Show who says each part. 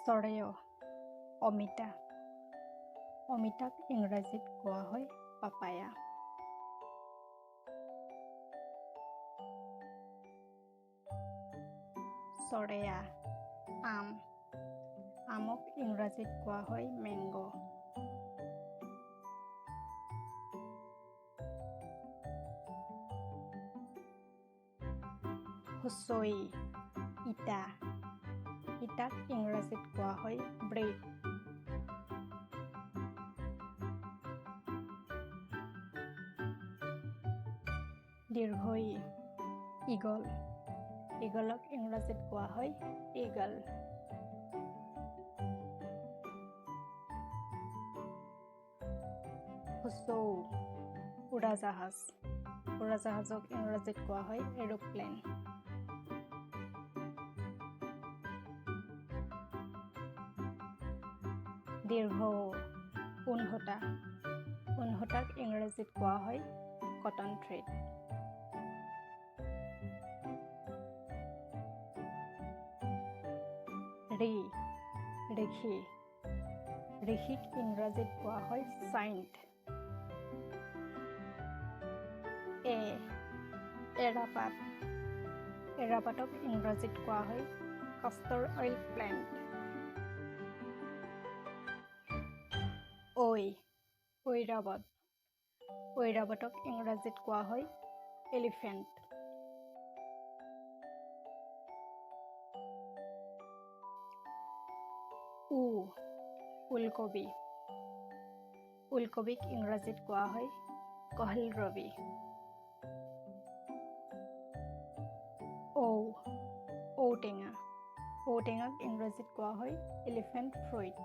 Speaker 1: চৰেয় অমিতা অমিতাক ইংৰাজীত কোৱা হয় পাপায়া চৰেয়া আম আমক ইংৰাজীত কোৱা হয় মেংগো হুচই ইটা ইটাক ইংৰাজীত কোৱা হয় ব্ৰেড দীৰ্ঘই ইগল ইগলক ইংৰাজীত কোৱা হয় ইগল হুচৌ উৰাজাহাজ উৰাজাহাজক ইংৰাজীত কোৱা হয় এৰোপ্লেন দীৰ্ঘ ঊণসূতা ঊণসূতাক ইংৰাজীত কোৱা হয় কটন থ্ৰেড ঋষি ঋষিক ইংৰাজীত কোৱা হয় চাইণ্ট এৰাপাতক ইংৰাজীত কোৱা হয় কাষ্টৰ অইল প্লেণ্ট ঐৰাবতক ইংৰাজীত কোৱা হয় এলিফেণ্ট ওলকবিক ইংৰাজীত কোৱা হয় কহলৰবি ঔটেঙাক ইংৰাজীত কোৱা হয় এলিফেণ্ট ফ্ৰুইট